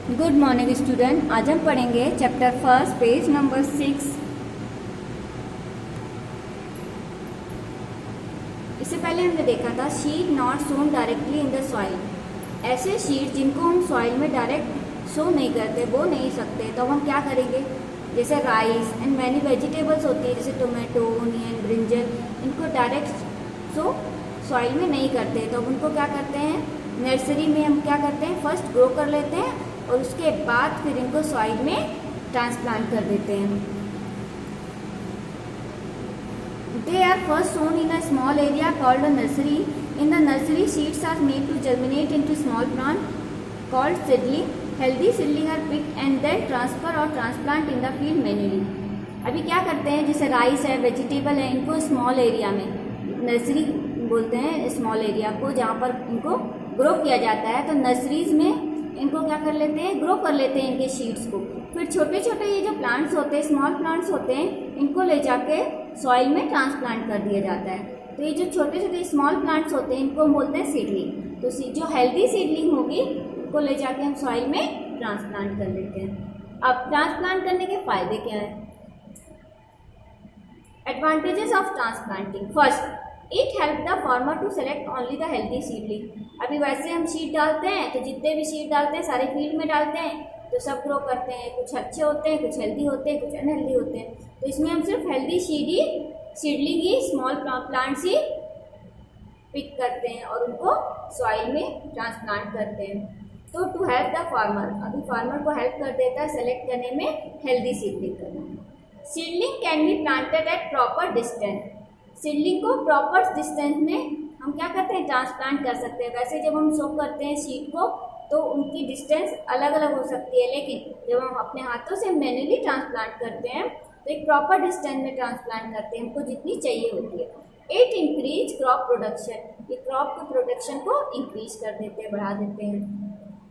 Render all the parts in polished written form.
Good morning student. आज हम पढ़ेंगे चैप्टर फर्स्ट पेज नंबर 6। इससे पहले हमने देखा था seed not sown directly in the soil. ऐसे शीट जिनको हम सॉइल में डायरेक्ट शो नहीं करते, बो नहीं सकते, तो हम क्या करेंगे, जैसे राइस एंड मैनी वेजिटेबल्स होती है जैसे टोमेटो, ओनियन, ब्रिंजल, इनको डायरेक्ट शो सॉइल में नहीं करते, तो अब उनको क्या करते हैं, नर्सरी में हम क्या करते हैं, फर्स्ट ग्रो कर लेते हैं और उसके बाद फिर इनको सॉइल में ट्रांसप्लांट कर देते हैं। They are first sown in a small area called a nursery. In the nursery seeds are made to germinate into small plant called seedling. Healthy seedling are picked and then transfer or transplant in the field manually. अभी क्या करते हैं, जैसे rice है, vegetable है, इनको small area में, nursery बोलते हैं स्मॉल एरिया को जहाँ पर इनको ग्रो किया जाता है, तो नर्सरीज में इनको क्या कर लेते हैं, ग्रो कर लेते हैं इनके शीड्स को। फिर छोटे छोटे ये जो प्लांट्स होते हैं, स्मॉल प्लांट्स होते हैं, इनको ले जाके सॉइल में ट्रांसप्लांट कर दिया जाता है। तो ये जो छोटे छोटे स्मॉल प्लांट्स होते हैं इनको हम बोलते हैं सीडलिंग। तो जो हेल्दी सीडलिंग होगी उनको ले जाके हम सॉइल में ट्रांसप्लांट कर देते हैं। अब ट्रांसप्लांट करने के फायदे क्या हैं? Advantages of transplanting. First, it help the farmer to select only the healthy seedling. अभी वैसे हम सीड डालते हैं तो जितने भी सीड डालते हैं सारे फील्ड में डालते हैं, तो सब ग्रो करते हैं, कुछ अच्छे होते हैं, कुछ हेल्दी होते हैं, कुछ अनहेल्दी होते हैं। तो इसमें हम सिर्फ हेल्दी सीडलिंग ही, स्मॉल प्लांट्स ही पिक करते हैं और उनको सॉइल में ट्रांसप्लांट करते हैं। तो टू हेल्प द फार्मर, अभी फार्मर को हेल्प कर देता है सेलेक्ट करने में, हेल्दी सीडलिंग करने में। Seedling can be planted at proper distance. Seedling को प्रॉपर डिस्टेंस में हम क्या करते हैं, ट्रांसप्लांट कर सकते हैं। वैसे जब हम शो करते हैं सीड को तो उनकी डिस्टेंस अलग अलग हो सकती है, लेकिन जब हम अपने हाथों से मैन्युअली ट्रांसप्लांट करते हैं तो एक प्रॉपर डिस्टेंस में ट्रांसप्लांट करते हैं, हमको जितनी चाहिए होती है। इट इंक्रीज क्रॉप प्रोडक्शन, ये क्रॉप के प्रोडक्शन को इंक्रीज कर देते हैं, बढ़ा देते हैं।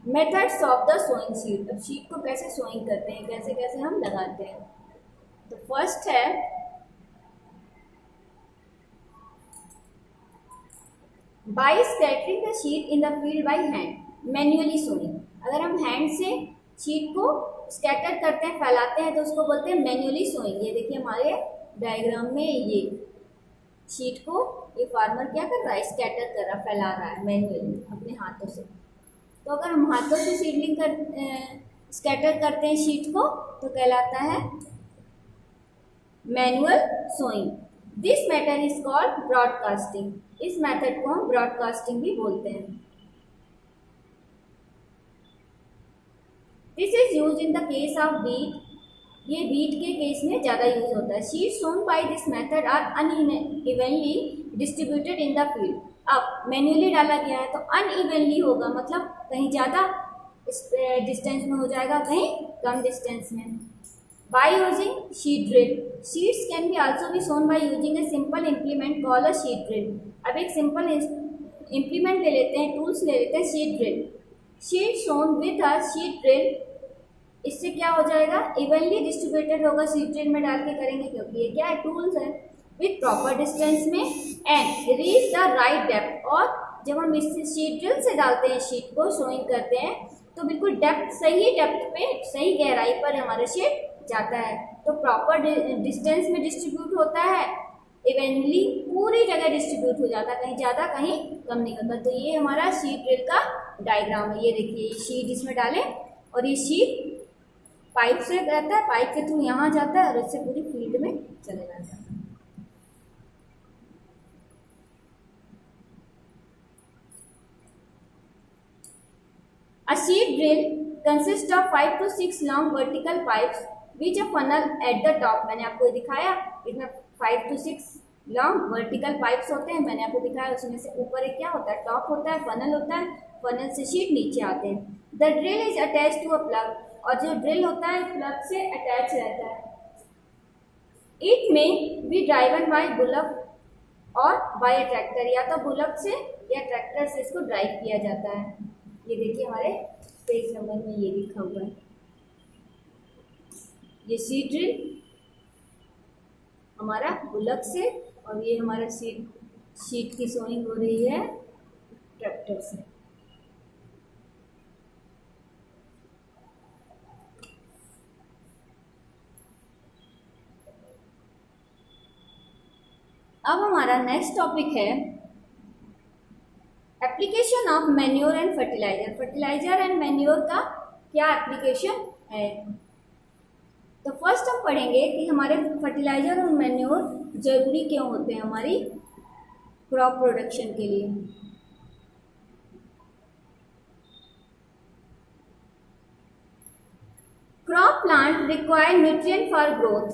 Methods of the sowing seed. अब सीड को कैसे सोइंग करते हैं, कैसे कैसे हम लगाते हैं, तो फर्स्ट है by scattering the seed in the field by hand, manually sowing. अगर हम हैंड से शीट को स्कैटर करते हैं, फैलाते हैं, तो उसको बोलते हैं मैन्युअली सोइंग। ये देखिए हमारे डायग्राम में ये शीट को ये फार्मर क्या कर रहा है, स्कैटर कर रहा, फैला रहा है मैन्युअली अपने हाथों से। तो अगर हम हाथों से सीडलिंग स्कैटर करते हैं शीट को तो कहलाता है manual sowing. This method is called broadcasting. इस मेथड को हम ब्रॉडकास्टिंग भी बोलते हैं। This is use in the case of beet. ये बीट के केस में ज़्यादा यूज होता है। Seed sown by this method are unevenly distributed in the field. अब मैन्युअली डाला गया है तो अनइवनली होगा, मतलब कहीं ज़्यादा डिस्टेंस में हो जाएगा, कहीं कम डिस्टेंस में। By using sheet drill, seeds can be also be sown by using a simple implement called a sheet drill. अब एक सिंपल इम्प्लीमेंट ले लेते हैं, टूल्स ले लेते हैं, seed drill. Seed sown with a seed drill, इससे क्या हो जाएगा, इवनली डिस्ट्रीब्यूटेड होगा, शीट ड्रिल में डाल के करेंगे क्योंकि ये क्या है, टूल्स है। विथ प्रॉपर डिस्टेंस में and reach the right depth. और जब हम इस शीट ड्रिल से डालते हैं, शीट को सोइंग करते हैं, तो बिल्कुल डेप्थ, सही डेप्थ पे, सही गहराई पर हमारा शीट जाता है। तो प्रॉपर डिस्टेंस में डिस्ट्रीब्यूट होता है, इवेंटली पूरी जगह डिस्ट्रीब्यूट हो जाता है, कहीं ज़्यादा कहीं कम नहीं होता। तो ये हमारा शीट ड्रिल का डायग्राम है। ये देखिए, ये शीट इसमें डालें और ये शीट पाइप से रहता है, पाइप के थ्रू यहाँ जाता है और इससे पूरी फील्ड में चले जाता है। A seed drill consists of 5 to 6 long vertical pipes which a funnel at the top। मैंने आपको दिखाया, इसमें 5 to 6 लॉन्ग वर्टिकल पाइप्स होते हैं, मैंने आपको दिखाया। उसमें से ऊपर एक क्या होता है, टॉप होता है, फनल होता है, फनल से शीट नीचे आते हैं। The drill is attach to a plough, और जो ड्रिल होता है प्लग से अटैच रहता है। इट में बी ड्राइवन बाय बुलक और बाय अ ट्रैक्टर, या तो बुलक से या ट्रैक्टर से इसको ड्राइव किया जाता है। ये देखिए हमारे पेज नंबर में ये लिखा हुआ है। ये सीड ड्रिल हमारा बुलक से, और ये हमारा शीट की सोइंग हो रही है ट्रैक्टर से। अब हमारा नेक्स्ट टॉपिक है application of manure and fertiliser. Fertiliser and manure का क्या एप्लीकेशन है। तो फर्स्ट हम पढ़ेंगे कि हमारे फर्टिलाइजर और मैन्योर जरूरी क्यों होते हैं हमारी क्रॉप प्रोडक्शन के लिए। Crop plant require nutrient for growth.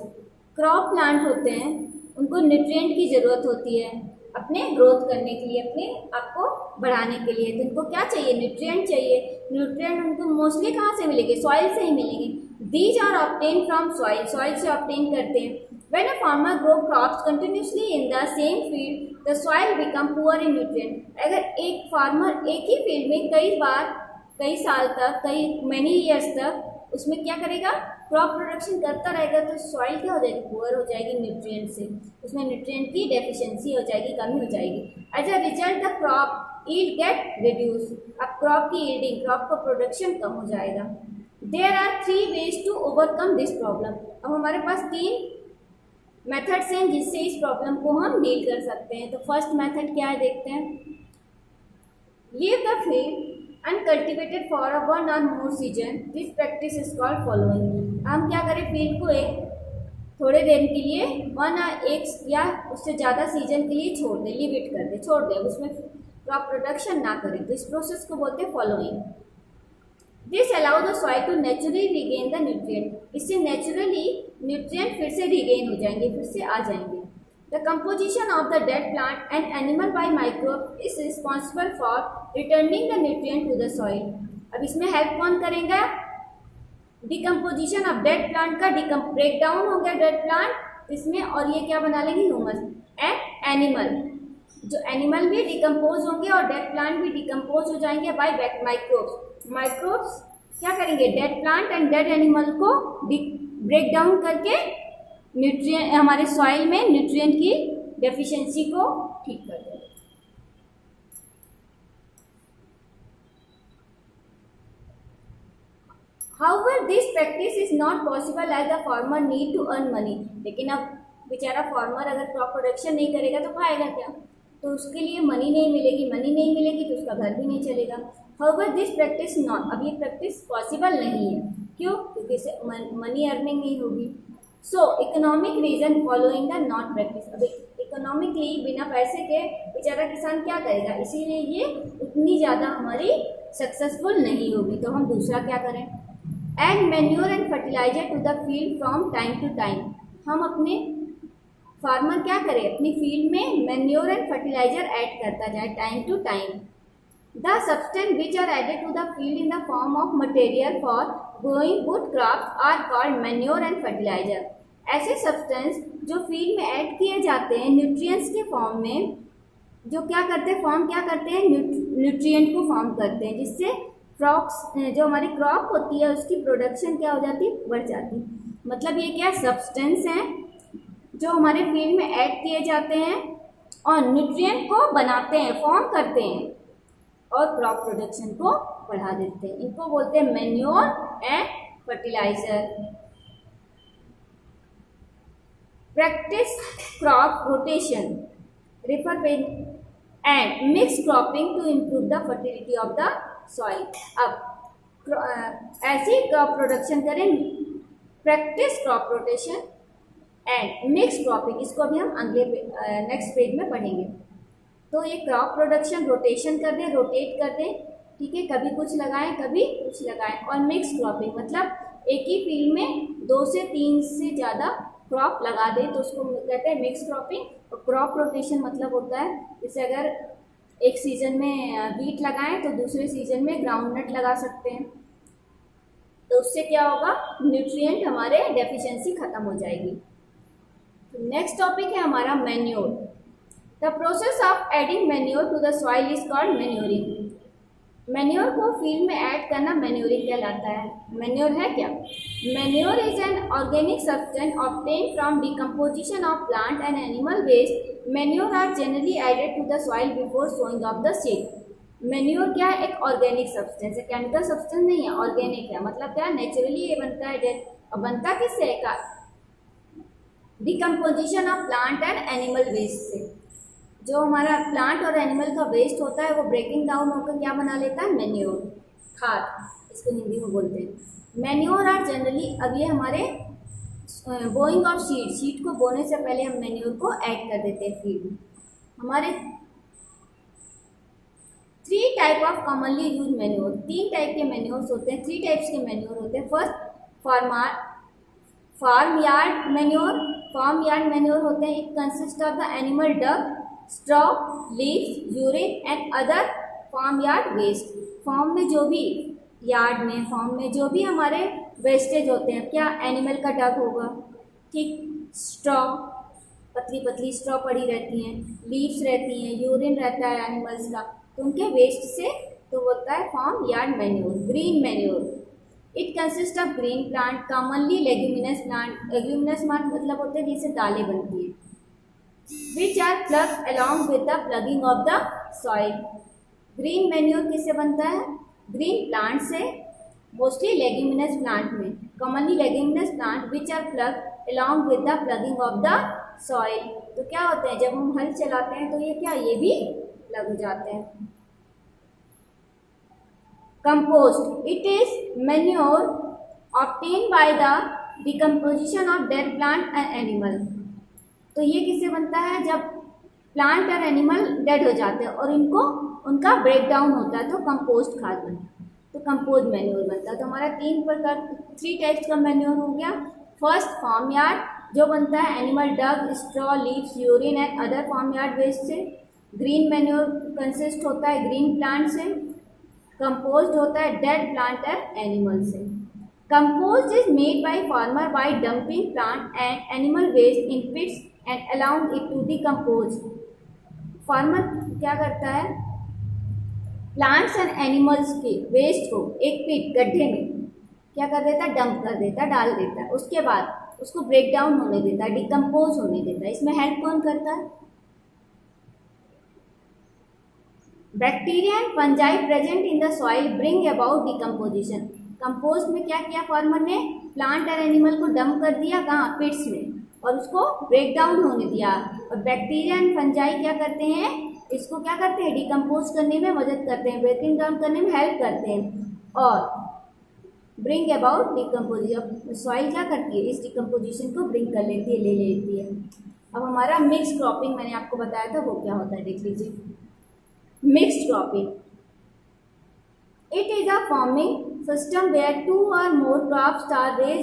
Crop plant होते हैं उनको न्यूट्रिएंट की ज़रूरत होती है अपने ग्रोथ करने के लिए, अपने आप को बढ़ाने के लिए। तो इनको क्या चाहिए, न्यूट्रिएंट चाहिए। न्यूट्रिएंट उनको मोस्टली कहाँ से मिलेंगे, सॉइल से ही मिलेंगे। These are obtain from soil, soil से ऑब्टेन करते हैं। When a farmer grow crops continuously in the same field the soil become poor in nutrient. अगर एक फार्मर एक ही फील्ड में कई बार, कई साल तक, कई मैनी ईयर्स तक उसमें क्या करेगा, क्रॉप प्रोडक्शन करता रहेगा, तो सॉइल क्या हो जाएगी, पुअर हो जाएगी न्यूट्रिएंट से। उसमें न्यूट्रिएंट की डेफिशिएंसी हो जाएगी, कमी हो जाएगी। As a result the crop yield get reduce. अब क्रॉप की यील्डिंग, क्रॉप का प्रोडक्शन कम हो जाएगा। There are 3 ways to overcome this problem. अब हमारे पास 3 मेथड्स हैं जिससे इस प्रॉब्लम को हम डील कर सकते हैं। तो फर्स्ट मेथड क्या है देखते हैं। Leave the field uncultivated for 1 or more season, this practice is called following. हम क्या करें, फील्ड को एक थोड़े दिन के लिए 1 या 1 या उससे ज़्यादा सीजन के लिए छोड़ दें, लिव इट कर दें, छोड़ दें, उसमें क्रॉप प्रोडक्शन ना करें। तो इस प्रोसेस को बोलते हैं fallowing. This allow the soil to naturally regain the nutrient. इससे नेचुरली न्यूट्रिएंट फिर से रिगेन हो जाएंगे, फिर से आ जाएंगे। The composition of the dead plant and animal by microbes is responsible for returning the nutrient to the soil. अब इसमें हेल्प कौन करेगा, डिकम्पोजिशन ऑफ डेड प्लांट का ब्रेक डाउन हो गया डेड प्लांट इसमें, और ये क्या बना लेंगे, ह्यूमस एंड एनिमल। जो एनिमल भी डिकम्पोज होंगे और डेड प्लांट भी डिकम्पोज हो जाएंगे बाय माइक्रोब्स। माइक्रोब्स क्या करेंगे, dead plant and dead animal को ब्रेक डाउन करके न्यूट्रिएंट, हमारे सॉइल में न्यूट्रिएंट की डेफिशिएंसी को ठीक कर देगा। However, this practice is not possible as the farmer need to earn money. लेकिन अब बेचारा फार्मर अगर क्रॉप प्रोडक्शन नहीं करेगा तो खाएगा क्या, तो उसके लिए मनी नहीं मिलेगी, मनी नहीं मिलेगी तो उसका घर भी नहीं चलेगा। However, this practice not, अब ये प्रैक्टिस पॉसिबल नहीं है। क्यों, क्योंकि इससे मनी अर्निंग नहीं होगी। So economic reason fallowing the not practice. अब इकोनॉमिकली बिना पैसे के बेचारा किसान क्या करेगा, इसीलिए ये उतनी ज़्यादा हमारी सक्सेसफुल नहीं होगी। तो हम दूसरा क्या करें, add manure and fertiliser to the field from time to time. हम अपने फार्मर क्या करें, अपनी फील्ड में मैन्योर एंड फर्टिलाइजर ऐड करता जाए time to time. The substance which are added to the field in the form of material for growing good crops are called manure and fertilizer. ऐसे substance जो field में add किए जाते हैं nutrients के form में, जो क्या करते हैं, फॉर्म क्या करते हैं, न्यूट्रिएंट को फॉर्म करते हैं, जिससे क्रॉप्स, जो हमारी क्रॉप होती है उसकी प्रोडक्शन क्या हो जाती है, बढ़ जाती है। मतलब ये क्या सब्सटेंस हैं जो हमारे फील्ड में ऐड किए जाते हैं और न्यूट्रिएंट को बनाते हैं, फॉर्म करते हैं और क्रॉप प्रोडक्शन को बढ़ा देते हैं। इनको बोलते हैं manure and fertiliser. Practice crop rotation, refer page, and mix cropping to improve the fertility of the soil. अब ऐसी क्रॉप प्रोडक्शन करें, practice crop rotation and mix cropping, इसको अभी हम अगले नेक्स्ट पेज में पढ़ेंगे। तो ये क्रॉप प्रोडक्शन रोटेशन कर दें, रोटेट कर दें, ठीक है, कभी कुछ लगाएं कभी कुछ लगाएं। और मिक्स क्रॉपिंग मतलब एक ही फील्ड में 2 से 3 से ज़्यादा क्रॉप लगा दें तो उसको कहते हैं मिक्स क्रॉपिंग। और क्रॉप रोटेशन मतलब होता है जैसे अगर एक सीज़न में व्हीट लगाएं तो दूसरे सीज़न में ग्राउंडनट लगा सकते हैं, तो उससे क्या होगा, न्यूट्रिएंट हमारे डेफिशिएंसी ख़त्म हो जाएगी। नेक्स्ट टॉपिक है हमारा manure. The process of adding manure to the soil is called manuring. Manure को फील्ड में ऐड करना मैन्योरिंग कहलाता है। मैन्योर है क्या? Manure is an organic substance obtain from decomposition of plant and animal waste. Manure are generally added to the soil before sowing of the seed. Manure क्या है? एक ऑर्गेनिक सब्सटेंस है, chemical substance नहीं है, organic है। मतलब क्या, naturally ये बनता है। और बनता किससे? Decomposition of plant and animal waste से, जो हमारा प्लांट और एनिमल का वेस्ट होता है वो ब्रेकिंग डाउन होकर क्या बना लेता है, मैन्योर, खाद, इसको हिंदी में बोलते हैं। मैन्योर आर जनरली, अब ये हमारे बोइंग ऑफ सीड को बोने से पहले हम मैन्योर को ऐड कर देते हैं फीड में। हमारे 3 type of commonly use manure, 3 type के मैन्योर्स होते हैं, 3 टाइप्स के मैन्योर होते हैं। First farm yard manure, farm yard manure होते हैं, it consist of the animal dung, straw, leaves, urine and other farm yard waste. Farm में जो भी यार्ड में, फार्म में जो भी हमारे वेस्टेज होते हैं, क्या एनिमल का डंग होगा, ठीक, स्ट्रॉ, पतली पतली स्ट्रॉ पड़ी रहती हैं, लीव्स रहती हैं, यूरिन रहता है एनिमल्स का, तो उनके वेस्ट से तो होता है farm yard manure. Green manure, it consist of green plant, commonly leguminous plant, leguminous plant मतलब होते हैं जिससे दालें बनती है, which are plough along with the ploughing of the soil. Green manure किससे बनता है, ग्रीन प्लांट से, मोस्टली लेग्यूमिनस प्लांट में, commonly leguminous plant which are plough along with the ploughing of the soil. तो क्या होते हैं, जब हम हल चलाते हैं तो ये क्या, ये भी लग हो जाते हैं। Compost, it is manure obtain by the decomposition of dead plant and animal. तो ये किससे बनता है, जब प्लांट और एनिमल डेड हो जाते हैं और इनको उनका ब्रेक डाउन होता है तो कंपोस्ट खाद बनता है, तो कंपोस्ट मैन्योर बनता है। तो हमारा 3 टाइप्स का मैन्योर हो गया। फर्स्ट फार्म यार्ड, जो बनता है animal dung, straw, leaves, urine and other farm yard waste से। ग्रीन मैन्योर कंसिस्ट होता है ग्रीन प्लांट से। कंपोस्ट होता है डेड प्लांट एंड एनिमल से। Compost is made by farmer by dumping plant and animal waste in pits and allowing it to decompose. Farmer क्या करता है, प्लांट्स एंड एनिमल्स के वेस्ट को एक पिट, गड्ढे में क्या कर देता है, डंप कर देता है, डाल देता है, उसके बाद उसको ब्रेक डाउन होने देता है, डिकम्पोज होने देता है। इसमें हेल्प कौन करता है, bacteria and fungi present in the soil bring about decomposition. Compost में क्या किया फार्मर ने, प्लांट और एनिमल को डंप कर दिया, कहाँ, पिट्स में, और उसको ब्रेक डाउन होने दिया। और बैक्टीरिया एंड फंजाई क्या करते हैं, इसको क्या करते हैं, डिकम्पोज करने में मदद करते हैं, ब्रेकिंग डाउन करने में हेल्प करते हैं, और ब्रिंग अबाउट डिकम्पोजिशन। सॉइल क्या करती है, इस डिकम्पोजिशन को ब्रिंग कर लेती है, ले लेती है। अब हमारा मिक्स क्रॉपिंग मैंने आपको बताया था, वो क्या होता है देख लीजिए। Mixed cropping, it is a farming system where 2 or more crops are raised